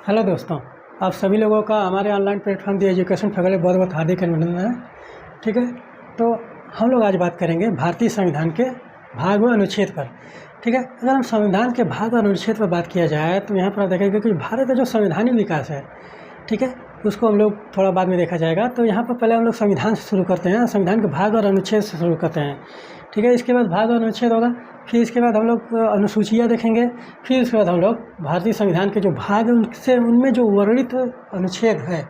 Hello दोस्तों, आप सभी लोगों का हमारे ऑनलाइन प्लेटफॉर्म दी एजुकेशन फैकल्टी में बहुत बहुत हार्दिक अभिनंदन है। ठीक है, तो हम लोग आज बात करेंगे भारतीय संविधान के भाग व अनुच्छेद पर। ठीक है, अगर हम संविधान के भाग और अनुच्छेद पर बात किया जाए तो यहाँ पर आप देखेंगे कि भारत का जो संवैधानिक विकास है, ठीक है, उसको हम लोग थोड़ा बाद में देखा जाएगा। तो यहाँ पर पहले हम लोग संविधान से शुरू करते हैं, संविधान के भाग और अनुच्छेद से शुरू करते हैं। ठीक है, इसके बाद भाग और अनुच्छेद होगा, फिर इसके बाद हम लोग अनुसूचियाँ देखेंगे, फिर उसके बाद हम लोग भारतीय संविधान के जो भाग हैं उनसे उनमें जो वर्णित अनुच्छेद है,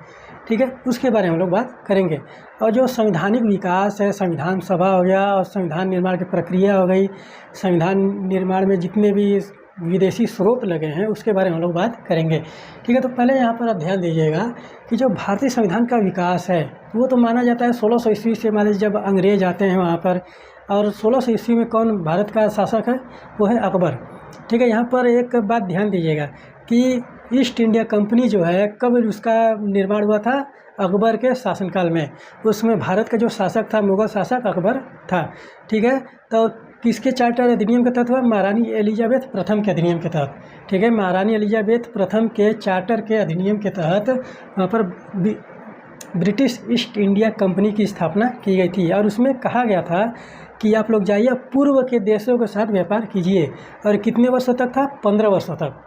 ठीक है, उसके बारे में हम लोग बात करेंगे। और जो संवैधानिक विकास है, संविधान सभा हो गया और संविधान निर्माण की प्रक्रिया हो गई, संविधान निर्माण में जितने भी विदेशी स्रोत लगे हैं उसके बारे में हम लोग बात करेंगे। ठीक है, तो पहले यहाँ पर आप ध्यान दीजिएगा कि जो भारतीय संविधान का विकास है वो तो माना जाता है 1600 ईस्वी से, मान लीजिए जब अंग्रेज आते हैं वहाँ पर, और 1600 ईस्वी में कौन भारत का शासक है, वो है अकबर। ठीक है, यहाँ पर एक बात ध्यान दीजिएगा कि ईस्ट इंडिया कंपनी जो है कब उसका निर्माण हुआ था, अकबर के शासनकाल में। उसमें भारत का जो शासक था, मुगल शासक अकबर था। ठीक है, तो किसके चार्टर अधिनियम के तहत हुआ, महारानी एलिजाबेथ प्रथम के अधिनियम के तहत। ठीक है, महारानी एलिजाबेथ प्रथम के चार्टर के अधिनियम के तहत वहाँ पर ब्रिटिश ईस्ट इंडिया कंपनी की स्थापना की गई थी। और उसमें कहा गया था कि आप लोग जाइए पूर्व के देशों के साथ व्यापार कीजिए, और कितने वर्षों तक था, 15 वर्षों तक।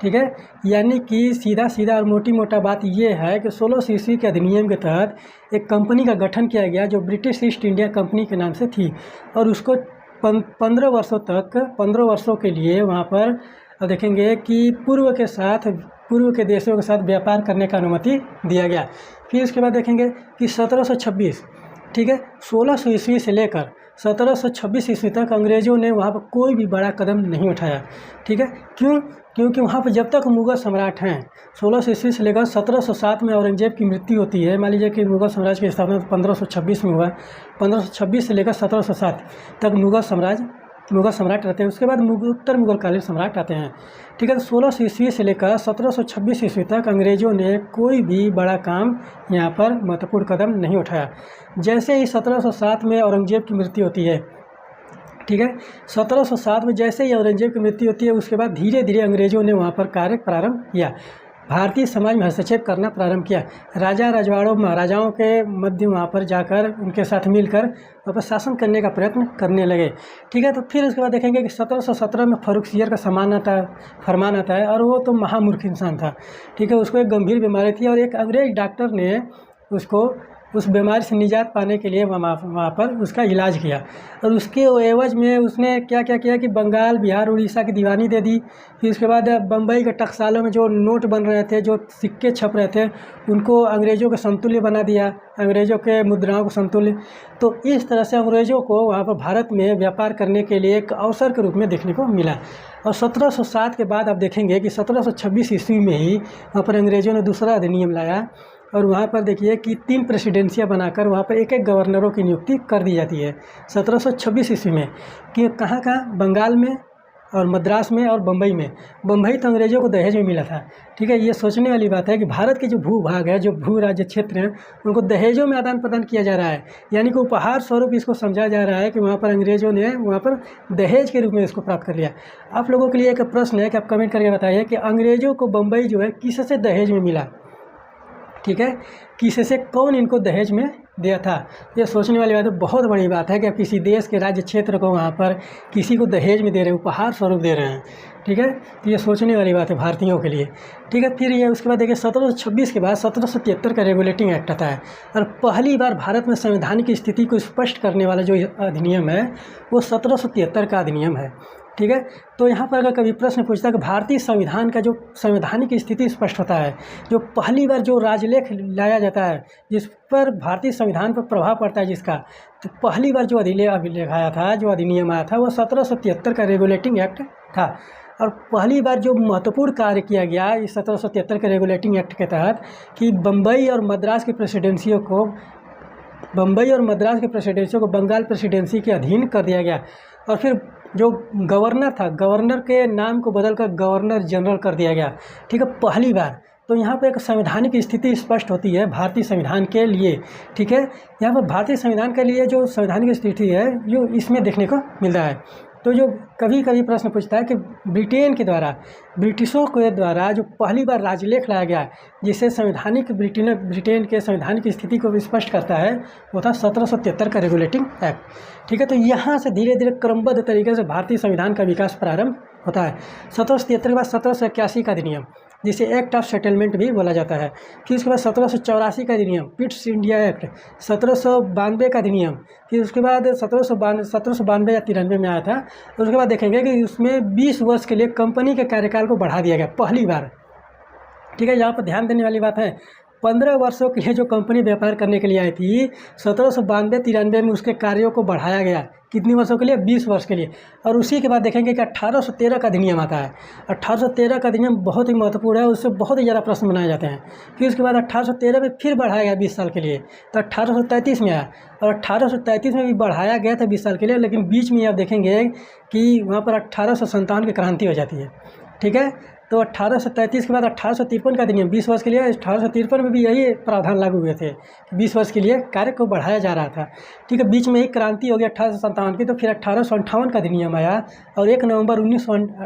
ठीक है, यानी कि सीधा और मोटा बात ये है कि 1600 ईस्वी के अधिनियम के तहत एक कंपनी का गठन किया गया जो ब्रिटिश ईस्ट इंडिया कंपनी के नाम से थी, और उसको 15 वर्षों तक, 15 वर्षों के लिए वहाँ पर देखेंगे कि पूर्व के देशों के साथ व्यापार करने का अनुमति दिया गया। फिर उसके बाद देखेंगे कि 1726, ठीक है, 1600 ईस्वी से लेकर 1726 ईस्वी तक अंग्रेज़ों ने वहाँ पर कोई भी बड़ा कदम नहीं उठाया। ठीक है, क्योंकि वहाँ पर जब तक मुग़ल सम्राट हैं, 1600 ईस्वी से लेकर 1707 में औरंगजेब की मृत्यु होती है। मान लीजिए कि मुग़ल साम्राज्य की स्थापना 1526 में हुआ, 1526 से लेकर 1707 तक मुग़ल सम्राट रहते हैं। उसके बाद उत्तर मुग़लकालीन सम्राट आते हैं। ठीक है, तो 1600 ईस्वी से लेकर 1726 ईस्वी तक अंग्रेज़ों ने कोई भी बड़ा काम यहाँ पर महत्वपूर्ण कदम नहीं उठाया। जैसे ही 1707 में औरंगजेब की मृत्यु होती है, ठीक है, 1707 में जैसे ही औरंगजेब की मृत्यु होती है, उसके बाद धीरे धीरे अंग्रेज़ों ने वहाँ पर कार्य प्रारंभ किया, भारतीय समाज में हस्तक्षेप करना प्रारंभ किया। राजा रजवाड़ों महाराजाओं के मध्य वहाँ पर जाकर उनके साथ मिलकर वहाँ पर शासन करने का प्रयत्न करने लगे। ठीक है, तो फिर उसके बाद देखेंगे कि 1717 में फ़र्रुखसियर का फरमान आता है, और वो तो महामूर्ख इंसान था। ठीक है, उसको एक गंभीर बीमारी थी, और एक अंग्रेज़ डॉक्टर ने उसको उस बीमारी से निजात पाने के लिए वहाँ पर उसका इलाज किया, और उसके एवज में उसने क्या किया कि बंगाल, बिहार, उड़ीसा की दीवानी दे दी। फिर उसके बाद बम्बई के टकसालों में जो नोट बन रहे थे, जो सिक्के छप रहे थे, उनको अंग्रेज़ों के समतुल्य बना दिया, अंग्रेज़ों के मुद्राओं को समतुल्य। तो इस तरह से अंग्रेज़ों को वहाँ पर भारत में व्यापार करने के लिए एक अवसर के रूप में देखने को मिला। और 1707 के बाद आप देखेंगे कि 1726 ईस्वी में ही वहाँ पर अंग्रेज़ों ने दूसरा अधिनियम लाया, और वहाँ पर देखिए कि 3 प्रेसिडेंसियाँ बनाकर वहाँ पर एक गवर्नरों की नियुक्ति कर दी जाती है 1726 ईस्वी में। कि कहाँ, बंगाल में और मद्रास में और बम्बई में। बम्बई तो अंग्रेज़ों को दहेज में मिला था। ठीक है, ये सोचने वाली बात है कि भारत के जो भूभाग है, जो भू राज्य क्षेत्र हैं, उनको दहेजों में आदान प्रदान किया जा रहा है, यानी कि उपहार स्वरूप इसको समझा जा रहा है कि वहाँ पर अंग्रेज़ों ने वहाँ पर दहेज के रूप में इसको प्राप्त कर लिया। आप लोगों के लिए एक प्रश्न है कि आप कमेंट करके बताइए कि अंग्रेज़ों को बम्बई जो है किससे दहेज में मिला। ठीक है, किससे, कौन इनको दहेज में दिया था। ये सोचने वाली बात है, बहुत बड़ी बात है कि आप किसी देश के राज्य क्षेत्र को वहाँ पर किसी को दहेज में दे रहे हैं, उपहार स्वरूप दे रहे हैं। ठीक है, तो ये सोचने वाली बात है भारतीयों के लिए। ठीक है, फिर ये उसके बाद देखिए 1726 के बाद 1773 का रेगुलेटिंग एक्ट आता है, और पहली बार भारत में संवैधानिक स्थिति को स्पष्ट करने वाला जो अधिनियम है वो 1773 का अधिनियम है। ठीक है, तो यहाँ पर अगर कभी प्रश्न पूछता है कि भारतीय संविधान का जो संवैधानिक स्थिति स्पष्ट होता है, जो पहली बार जो राजलेख लाया जाता है जिस पर भारतीय संविधान पर प्रभाव पड़ता है जिसका, तो पहली बार जो अभिलेख आया था, जो अधिनियम आया था, वो 1773 का रेगुलेटिंग एक्ट था। और पहली बार जो महत्वपूर्ण कार्य किया गया इस 1773 के रेगुलेटिंग एक्ट के तहत कि बम्बई और मद्रास की प्रेसिडेंसियों को बंगाल प्रेसिडेंसी के अधीन कर दिया गया, और फिर जो गवर्नर था, गवर्नर के नाम को बदलकर गवर्नर जनरल कर दिया गया। ठीक है, पहली बार। तो यहाँ पर एक संवैधानिक स्थिति स्पष्ट होती है भारतीय संविधान के लिए। ठीक है, यहाँ पर भारतीय संविधान के लिए जो संवैधानिक स्थिति है जो इसमें देखने को मिल रहा है। तो जो कभी कभी प्रश्न पूछता है कि ब्रिटेन के द्वारा, ब्रिटिशों के द्वारा जो पहली बार राजलेख लाया गया जिसे संवैधानिक ब्रिटेन के संवैधानिक स्थिति को स्पष्ट करता है, वो था 1773 का रेगुलेटिंग एक्ट। ठीक है, तो यहाँ से धीरे धीरे क्रमबद्ध तरीके से भारतीय संविधान का विकास प्रारंभ होता है। 1773 के बाद 1781 का अधिनियम, जिसे एक्ट ऑफ सेटलमेंट भी बोला जाता है। फिर उसके बाद 1784 का अधिनियम, पिट्स इंडिया एक्ट, 1792 का अधिनियम, फिर उसके बाद 1792 या 93 में आया था। तो उसके बाद देखेंगे कि उसमें 20 वर्ष के लिए कंपनी के कार्यकाल को बढ़ा दिया गया पहली बार। ठीक है, यहाँ पर ध्यान देने वाली बात है, 15 वर्षों के लिए जो कंपनी व्यापार करने के लिए आई थी 1792-93 में उसके कार्यों को बढ़ाया गया। कितनी वर्षों के लिए? 20 वर्ष के लिए। और उसी के बाद देखेंगे कि 1813 का अधिनियम आता है। 1813 का अधिनियम बहुत ही महत्वपूर्ण है, उससे बहुत ही ज़्यादा प्रश्न बनाए जाते हैं। फिर उसके बाद 1813 में फिर बढ़ाया गया 20 साल के लिए, तो 1833 में आया, और 1833 में भी बढ़ाया गया था 20 साल के लिए, लेकिन बीच में आप देखेंगे कि वहाँ पर 1857 की क्रांति हो जाती है। ठीक है, तो 1833 के बाद 1853 का अधिनियम 20 वर्ष के लिए। 1853 में भी यही प्रावधान लागू हुए थे, 20 वर्ष के लिए कार्य को बढ़ाया जा रहा था। ठीक है, बीच में ही क्रांति हो गई 1857 की, तो फिर 1858 का अधिनियम आया, और 1 नवंबर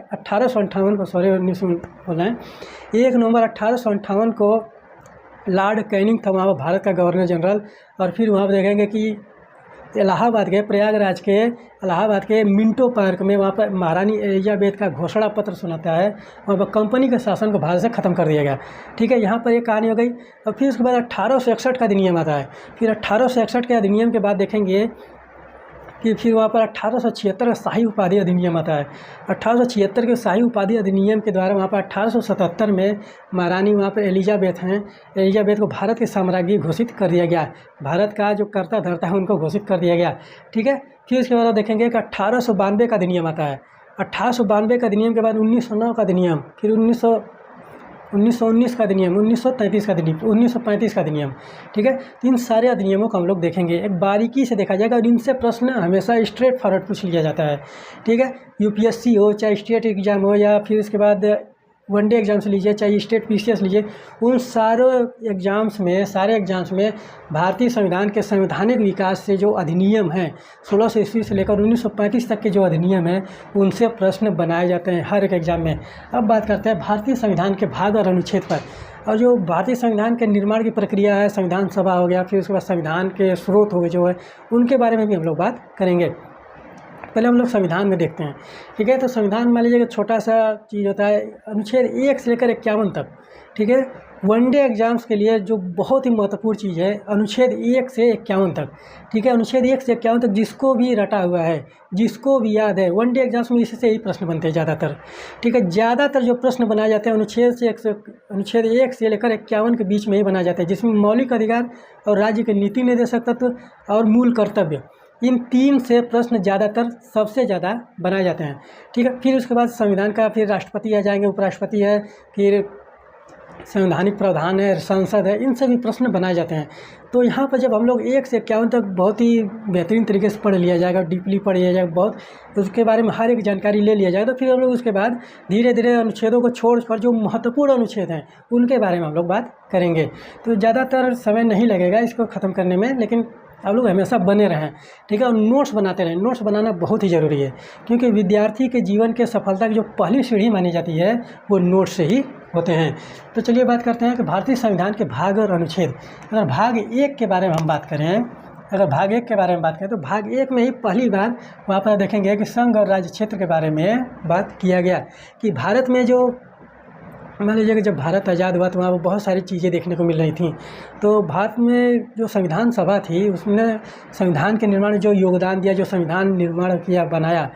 1858 को लॉर्ड कैनिंग था वहाँ भारत का गवर्नर जनरल। और फिर वहाँ पर देखेंगे कि इलाहाबाद के प्रयागराज के इलाहाबाद के मिंटो पार्क में वहाँ पर महारानी एलिजाबेथ का घोषणा पत्र सुनाता है, वहाँ पर कंपनी के शासन को भारत से ख़त्म कर दिया गया। ठीक है, यहाँ पर एक कहानी हो गई। और फिर उसके बाद 1861 का अधिनियम आता है। फिर 1861 के अधिनियम के बाद देखेंगे कि फिर वहाँ पर 1876 का शाही उपाधि अधिनियम आता है। 1876 के शाही उपाधि अधिनियम के द्वारा वहाँ पर 1877 में महारानी वहाँ पर एलिजाबेथ हैं, एलिजाबेथ को भारत के साम्राज्ञी घोषित कर दिया गया। भारत का जो कर्ता धर्ता है उनको घोषित कर दिया गया। ठीक है, फिर उसके बाद देखेंगे कि 1892 का अधिनियम आता है। 1892 का अधिनियम के बाद 1909 का अधिनियम, फिर 1919 का अधिनियम, 1933 का अधिनियम, 1935 का अधिनियम। ठीक है, तो इन सारे अधिनियमों को हम लोग देखेंगे, एक बारीकी से देखा जाएगा, और इनसे प्रश्न हमेशा स्ट्रेट फॉरवर्ड पूछ लिया जाता है। ठीक है, यूपीएससी हो, चाहे स्टेट एग्जाम हो, या फिर उसके बाद वनडे एग्जाम्स लीजिए, चाहे स्टेट पीसीएस लीजिए, उन सारे एग्जाम्स में भारतीय संविधान के संवैधानिक विकास से जो अधिनियम हैं 1600 ईस्वी से लेकर 1935 तक के जो अधिनियम हैं उनसे प्रश्न बनाए जाते हैं हर एक एग्जाम में। अब बात करते हैं भारतीय संविधान के भाग और अनुच्छेद पर। और जो भारतीय संविधान के निर्माण की प्रक्रिया है, संविधान सभा हो गया, फिर उसके बाद संविधान के स्रोत हो गए जो है, उनके बारे में भी हम लोग बात करेंगे। पहले हम लोग संविधान में देखते हैं। ठीक है, तो संविधान मान लीजिए कि छोटा सा चीज़ होता है, अनुच्छेद 1 से लेकर 51 तक। ठीक है, वनडे एग्जाम्स के लिए जो बहुत ही महत्वपूर्ण चीज़ है, अनुच्छेद 1 से 51 तक। ठीक है, अनुच्छेद 1 से 51 तक जिसको भी रटा हुआ है, जिसको भी याद है, वनडे एग्जाम्स में इससे ही प्रश्न बनते हैं ज़्यादातर। ठीक है, ज़्यादातर जो प्रश्न बनाए जाते हैं अनुच्छेद 1 से लेकर 51 के बीच में ही बनाए जाते हैं, जिसमें मौलिक अधिकार और राज्य के नीति निर्देशक तत्व और मूल कर्तव्य, इन 3 से प्रश्न ज़्यादातर सबसे ज़्यादा बनाए जाते हैं। ठीक है, फिर उसके बाद संविधान का फिर राष्ट्रपति आ जाएंगे, उपराष्ट्रपति है, फिर संवैधानिक प्रावधान है, संसद है, इनसे भी प्रश्न बनाए जाते हैं। तो यहाँ पर जब हम लोग 1 से 51 तक बहुत ही बेहतरीन तरीके से पढ़ लिया जाएगा, डीपली पढ़ लिया जाएगा, बहुत उसके बारे में हर एक जानकारी ले लिया जाएगा, तो फिर हम लोग उसके बाद धीरे धीरे अनुच्छेदों को छोड़कर जो महत्वपूर्ण अनुच्छेद हैं उनके बारे में हम लोग बात करेंगे। तो ज़्यादातर समय नहीं लगेगा इसको ख़त्म करने में, लेकिन आप लोग हमेशा बने रहें। ठीक है, और नोट्स बनाते रहें। नोट्स बनाना बहुत ही ज़रूरी है, क्योंकि विद्यार्थी के जीवन के सफलता की जो पहली सीढ़ी मानी जाती है वो नोट्स से ही होते हैं। तो चलिए बात करते हैं कि भारतीय संविधान के भाग और अनुच्छेद। अगर भाग 1 के बारे में हम बात करें, तो भाग 1 में ही पहली बार वहाँ पर देखेंगे कि संघ और राज्य क्षेत्र के बारे में बात किया गया कि भारत में जो मान लीजिए कि जब भारत आज़ाद हुआ तो वहाँ पर बहुत सारी चीज़ें देखने को मिल रही थी। तो भारत में जो संविधान सभा थी उसने संविधान के निर्माण में जो योगदान दिया, जो संविधान निर्माण किया, बनाया,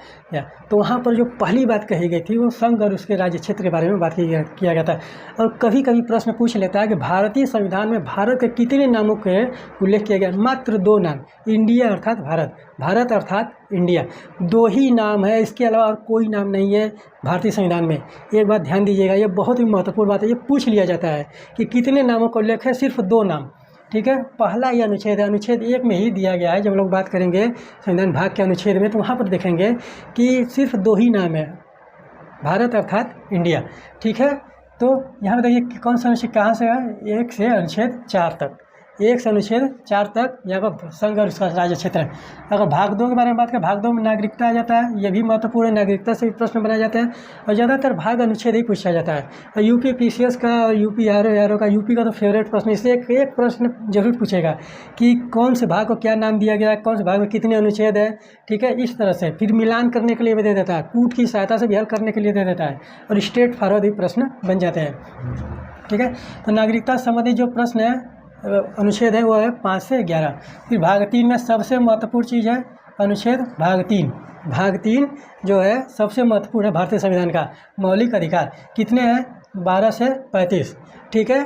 तो वहाँ पर जो पहली बात कही गई थी वो संघ और उसके राज्य क्षेत्र के बारे में बात किया गया था। और कभी कभी प्रश्न पूछ लेता है कि भारतीय संविधान में भारत के कितने नामों के उल्लेख किया गया? मात्र 2 नाम, इंडिया अर्थात भारत, भारत अर्थात इंडिया, 2 ही नाम है, इसके अलावा और कोई नाम नहीं है भारतीय संविधान में। एक बात ध्यान दीजिएगा, ये बहुत ही महत्वपूर्ण बात है, ये पूछ लिया जाता है कि कितने नामों का उल्लेख है? सिर्फ 2 नाम। ठीक है, पहला ये अनुच्छेद है, अनुच्छेद 1 में ही दिया गया है। जब लोग बात करेंगे संविधान भाग के अनुच्छेद में तो वहाँ पर देखेंगे कि सिर्फ 2 ही नाम है, भारत अर्थात इंडिया। ठीक है, तो यहाँ पर देखिए कौन सा अनुच्छेद कहाँ से है? 1 से अनुच्छेद 4 तक, 1 से अनुच्छेद 4 तक यहाँ पर संघ और उसका राज्य क्षेत्र है। अगर भाग 2 के बारे में बात करें, भाग 2 में नागरिकता आ जाता है, ये भी महत्वपूर्ण है, नागरिकता से भी प्रश्न बनाए जाते हैं और ज़्यादातर भाग अनुच्छेद ही पूछा जाता है। और यूपी पीसीएस का और यूपी आरओ का, यूपी का तो फेवरेट प्रश्न, इसलिए एक प्रश्न जरूर पूछेगा कि कौन से भाग को क्या नाम दिया गया है, कौन से भाग में कितने अनुच्छेद है, ठीक है, इस तरह से। फिर मिलान करने के लिए भी दे देता है, कूट की सहायता से भी हल करने के लिए दे देता है और स्ट्रेट फॉरवर्ड भी प्रश्न बन जाते हैं, ठीक है। तो नागरिकता संबंधी जो प्रश्न है अनुच्छेद है वो है 5 से 11। फिर भाग 3 में सबसे महत्वपूर्ण चीज़ है अनुच्छेद भाग 3। भाग 3 जो है सबसे महत्वपूर्ण है भारतीय संविधान का। मौलिक अधिकार कितने हैं? 12 से 35, ठीक है।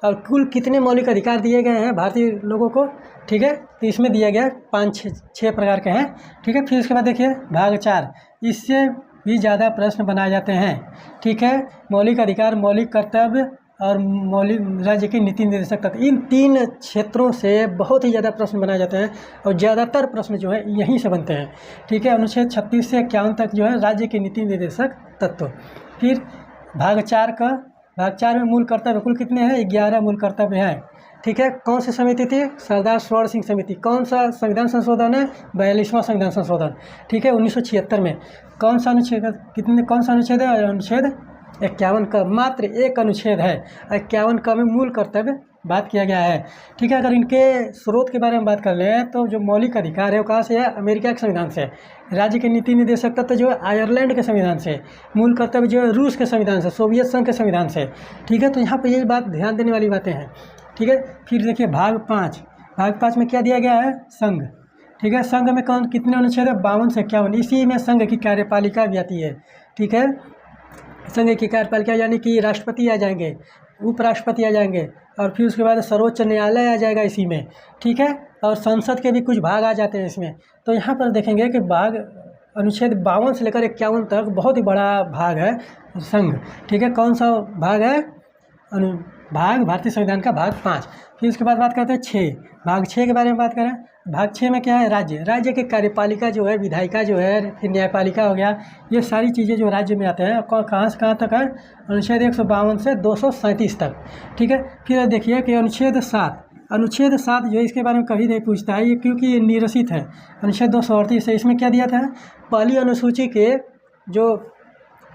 और कुल कितने मौलिक अधिकार दिए गए हैं भारतीय लोगों को, ठीक है, तो इसमें दिया गया 5-6 प्रकार के हैं, ठीक है। फिर उसके बाद देखिए भाग 4, इससे भी ज़्यादा प्रश्न बनाए जाते हैं, ठीक है। मौलिक अधिकार, मौलिक कर्तव्य और मौलिक राज्य की नीति निर्देशक तत्व, इन 3 क्षेत्रों से बहुत ही ज़्यादा प्रश्न बनाए जाते हैं और ज़्यादातर प्रश्न जो है यहीं से बनते हैं, ठीक है। अनुच्छेद 36 से 51 तक जो है राज्य के नीति निर्देशक तत्व। फिर भाग 4 में मूल कर्तव्य कुल कितने हैं? 11 मूल कर्तव्य हैं, ठीक है। कौन सी समिति थी? सरदार स्वर्ण सिंह समिति। कौन सा संविधान संशोधन है? 42वां संविधान संशोधन, ठीक है, 1976 में। कौन सा अनुच्छेद है? अनुच्छेद 51 का मात्र एक अनुच्छेद है, 51 का में मूल कर्तव्य बात किया गया है, ठीक है। अगर इनके स्रोत के बारे में बात कर लें तो जो मौलिक अधिकार है वो कहाँ से है? अमेरिका के संविधान से। राज्य के नीति निर्देशक तत्व जो है आयरलैंड के संविधान से। मूल कर्तव्य जो है रूस के संविधान से, सोवियत संघ के संविधान से, ठीक है। तो यहाँ पर यही बात ध्यान देने वाली बातें हैं, ठीक है। फिर देखिए भाग 5 में क्या दिया गया है? संघ, ठीक है। संघ में कौन कितने अनुच्छेद है? 52 से 51। इसी में संघ की कार्यपालिका भी आती है, ठीक है। संघ की कार्यपालिका यानी कि राष्ट्रपति आ जाएंगे, उपराष्ट्रपति आ जाएंगे और फिर उसके बाद सर्वोच्च न्यायालय आ जाएगा इसी में, ठीक है। और संसद के भी कुछ भाग आ जाते हैं इसमें। तो यहाँ पर देखेंगे कि भाग अनुच्छेद 52 से लेकर 51 तक बहुत ही बड़ा भाग है संघ, ठीक है। कौन सा भाग है? भाग भारतीय संविधान का भाग 5। फिर उसके बाद बात करते हैं 6। भाग 6 के बारे में बात करें, भाग 6 में क्या है? राज्य की कार्यपालिका जो है, विधायिका जो है, फिर न्यायपालिका हो गया, ये सारी चीज़ें जो राज्य में आते हैं कहाँ से कहाँ तक है? अनुच्छेद 152 से 237 तक, ठीक है। फिर देखिए कि अनुच्छेद 7 जो है इसके बारे में कभी नहीं पूछता है ये, क्योंकि ये निरसित है। अनुच्छेद 238 है, इसमें क्या दिया था? पहली अनुसूची के जो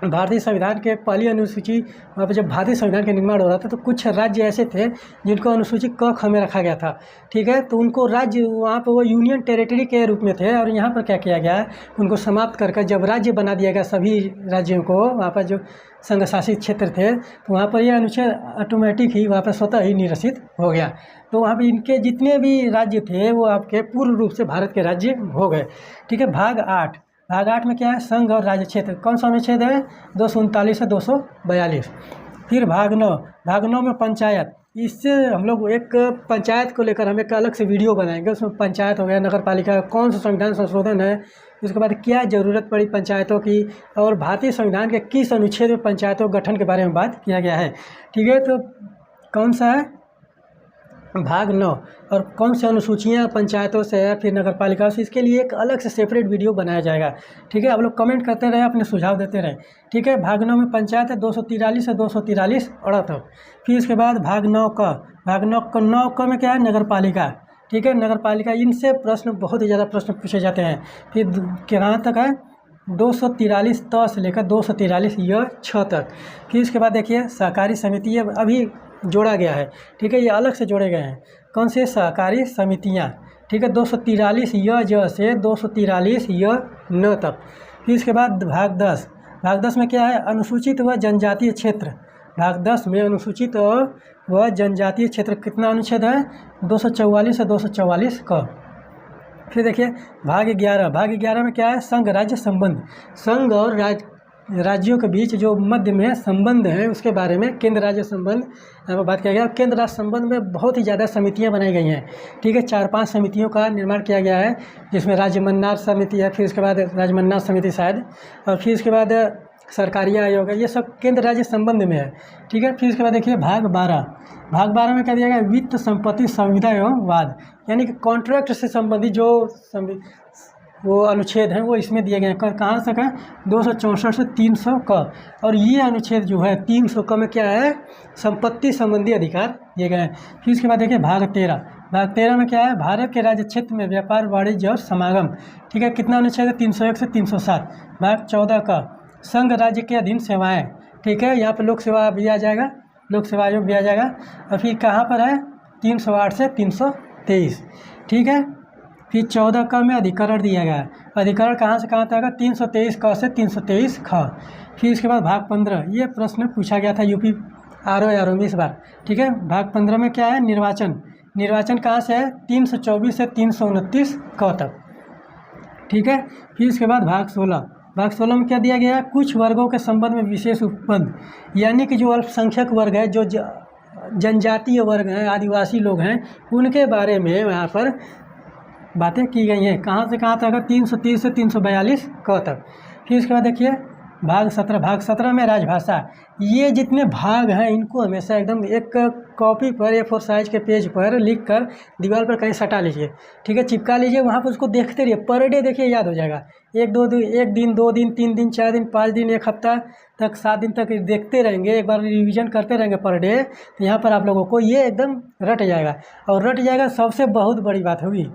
भारतीय संविधान के पहली अनुसूची, वहाँ पर जब भारतीय संविधान का निर्माण हो रहा था तो कुछ राज्य ऐसे थे जिनको अनुसूची क ख में रखा गया था, ठीक है। तो उनको राज्य वहाँ पर वो यूनियन टेरिटरी के रूप में थे और यहाँ पर क्या किया गया है? उनको समाप्त करके जब राज्य बना दिया गया सभी राज्यों को, वहाँ पर जो संघ शासित क्षेत्र थे, तो वहाँ पर यह अनुच्छेद ऑटोमेटिक ही वहाँ पर स्वतः ही निरसित हो गया। तो वहाँ पर इनके जितने भी राज्य थे वो आपके पूर्ण रूप से भारत के राज्य हो गए, ठीक है। भाग 8 में क्या है? संघ और राज्य क्षेत्र। कौन सा अनुच्छेद है? 239 से 242। फिर भाग 9 में पंचायत। इससे हम लोग एक पंचायत को लेकर हम एक अलग से वीडियो बनाएंगे। उसमें पंचायत हो गया, नगर पालिका, कौन सा संविधान संशोधन है, उसके बाद क्या ज़रूरत पड़ी पंचायतों की और भारतीय संविधान के किस अनुच्छेद में पंचायतों गठन के बारे में बात किया गया है, ठीक है। तो कौन सा है? भाग 9। और कौन सी अनुसूचियाँ पंचायतों से है, फिर नगर पालिका से, इसके लिए एक अलग से सेपरेट वीडियो बनाया जाएगा, ठीक है। आप लोग कमेंट करते रहें, अपने सुझाव देते रहें, ठीक है। भाग 9 में पंचायत है 243 से 243 अड़त। फिर इसके बाद भाग 9 क में क्या है? नगर पालिका, ठीक है। नगर पालिका, इनसे प्रश्न बहुत ही ज़्यादा प्रश्न पूछे जाते हैं। फिर कहाँ तक है? 243 त से लेकर 243 य 6 तक। फिर इसके बाद देखिए सहकारी समिति, ये अभी जोड़ा गया है, ठीक है, ये अलग से जोड़े गए हैं। कौन से? सहकारी समितियाँ, ठीक है, 243 य ज से 243 य न तक। फिर इसके बाद भाग 10 में क्या है? अनुसूचित व जनजातीय क्षेत्र। भाग 10 में अनुसूचित व जनजातीय क्षेत्र कितना अनुच्छेद है? 244 से 244 का। फिर देखिए भाग 11 में क्या है? संघ राज्य संबंध। संघ और राज्यों के बीच जो मध्य में संबंध है उसके बारे में केंद्र राज्य संबंध यहाँ पर बात किया गया। केंद्र राज्य संबंध में बहुत ही ज़्यादा समितियाँ बनाई गई हैं, ठीक है। 4-5 समितियों का निर्माण किया गया है, जिसमें राज्य मन्नार समिति है, फिर उसके बाद राज्य मन्नार समिति शायद, और फिर उसके बाद सरकारी आयोग है, ये सब केंद्र राज्य संबंध में है, ठीक है। फिर उसके बाद देखिए भाग 12 में क्या दिया गया? वित्त संपत्ति संविदा एवं वाद, यानी कि कॉन्ट्रैक्ट से संबंधित जो वो अनुच्छेद हैं वो इसमें दिए गए हैं। कहाँ तक है? 264 से 300 क। और ये अनुच्छेद जो है 300 क में क्या है? संपत्ति संबंधी अधिकार दिए गए हैं। फिर इसके बाद देखिए भाग 13। भाग 13 में क्या है? भारत के राज्य क्षेत्र में व्यापार, वाणिज्य और समागम। ठीक है, कितना अनुच्छेद है? 301 से 307। भाग 14 का संघ राज्य के अधीन सेवाएँ। ठीक है, यहाँ पर लोक सेवा भी आ जाएगा, लोक सेवा आयोग भी आ जाएगा। और फिर कहाँ पर है? 308 से 323। ठीक है, फिर 14 क में अधिकरण दिया गया है। अधिकरण कहाँ से कहाँ तक आएगा? 323 क से 323 ख। फिर इसके बाद भाग 15, ये प्रश्न पूछा गया था यूपी आरओ में इस बार। ठीक है, भाग 15 में क्या है? निर्वाचन। निर्वाचन कहाँ से है? 324 से 329 क तक। ठीक है, फिर इसके बाद भाग 16। भाग 16 में क्या दिया गया है? कुछ वर्गों के संबंध में विशेष उपबंध, यानी कि जो अल्पसंख्यक वर्ग है, जो जनजातीय वर्ग हैं, आदिवासी लोग हैं, उनके बारे में यहाँ पर बातें की गई हैं। कहाँ से कहाँ तक? 330 से 342 क तक। फिर इसके बाद देखिए भाग 17। भाग 17 में राजभाषा। ये जितने भाग हैं इनको हमेशा एकदम एक कॉपी पर A4 साइज के पेज पर लिख कर दीवार पर कहीं सटा लीजिए। ठीक है, चिपका लीजिए, वहाँ पर उसको देखते रहिए। पर डे देखिए याद हो जाएगा। एक दिन, 2 दिन, 3 दिन, 4 दिन, 5 दिन, 1 हफ्ता तक, 7 दिन तक देखते रहेंगे, एक बार रिवीजन करते रहेंगे पर डे, तो यहाँ पर आप लोगों को ये एकदम रट जाएगा। और रट जाएगा सबसे बहुत बड़ी बात होगी।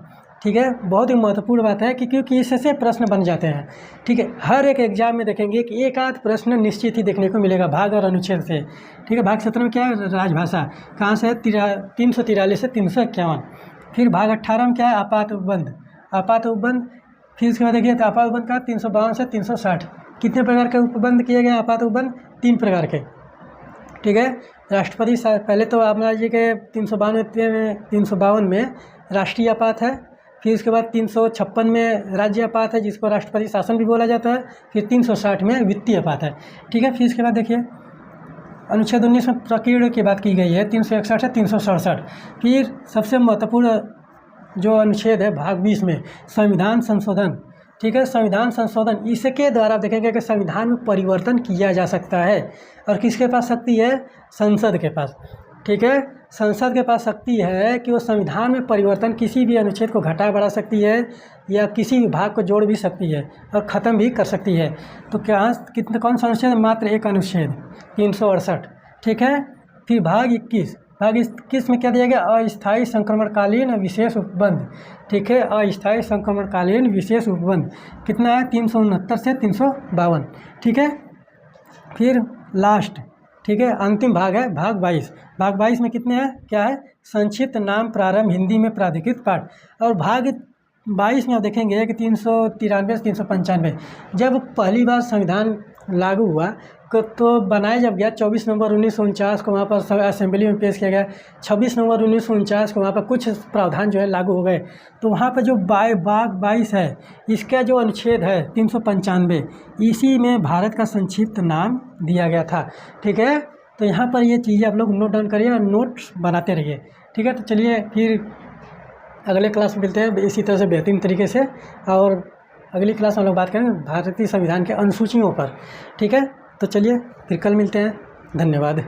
ठीक है, बहुत ही महत्वपूर्ण बात है कि क्योंकि इससे प्रश्न बन जाते हैं। ठीक है, हर एक एग्जाम में देखेंगे कि एक आध प्रश्न निश्चित ही देखने को मिलेगा भाग और अनुच्छेद से। ठीक है, भाग 17 में क्या है? राजभाषा। कहाँ से है? 343 से 351। फिर भाग 18 में क्या है? आपात उपबंध। आपात उपबंध। फिर उसके बाद देखिए तो आपात उपबंध का 352 से 360। कितने प्रकार के उपबंध किए गए? आपात उपबंध 3 प्रकार के। ठीक है, राष्ट्रपति पहले तो आमराज जी के 352 में राष्ट्रीय आपात है। फिर उसके बाद 356 में राज्य आपात है, जिसको राष्ट्रपति शासन भी बोला जाता है। फिर 360 में वित्तीय आपात है। ठीक है, फिर इसके बाद देखिए अनुच्छेद 19 में प्रकीर्ण की बात की गई है, 361 से 367। फिर सबसे महत्वपूर्ण जो अनुच्छेद है भाग 20 में संविधान संशोधन। ठीक है, संविधान संशोधन, इसके द्वारा देखेंगे कि संविधान में परिवर्तन किया जा सकता है। और किसके पास शक्ति है? संसद के पास। ठीक है, संसद के पास शक्ति है कि वो संविधान में परिवर्तन, किसी भी अनुच्छेद को घटा बढ़ा सकती है या किसी विभाग को जोड़ भी सकती है और ख़त्म भी कर सकती है। तो कौन सा अनुच्छेद? मात्र एक अनुच्छेद 368। ठीक है, फिर भाग 21। भाग 21 में क्या दिया गया? अस्थायी संक्रमणकालीन विशेष उपबंध। ठीक है, अस्थायी संक्रमणकालीन विशेष उपबंध कितना है? 369 से 352। ठीक है, फिर लास्ट, ठीक है, अंतिम भाग है भाग 22। भाग 22 में कितने हैं? क्या है? संक्षिप्त नाम प्रारंभ, हिंदी में प्राधिकृत पाठ। और भाग 22 में आप देखेंगे कि 393 से 395 जब पहली बार संविधान लागू हुआ तो बनाया जब गया 24 नवंबर 1949 को वहाँ पर असेंबली में पेश किया गया। 26 नवंबर 1949 को वहाँ पर कुछ प्रावधान जो है लागू हो गए। तो वहाँ पर जो भाग 22 है, इसका जो अनुच्छेद है 395, इसी में भारत का संक्षिप्त नाम दिया गया था। ठीक है, तो यहाँ पर ये चीज़ें आप लोग नोट डाउन करिए और नोट्स बनाते रहिए। ठीक है, तो चलिए फिर अगले क्लास में मिलते हैं इसी तरह से बेहतरीन तरीके से। और अगली क्लास में हम लोग बात करेंगे भारतीय संविधान के अनुसूचियों पर। ठीक है, तो चलिए फिर कल मिलते हैं। धन्यवाद।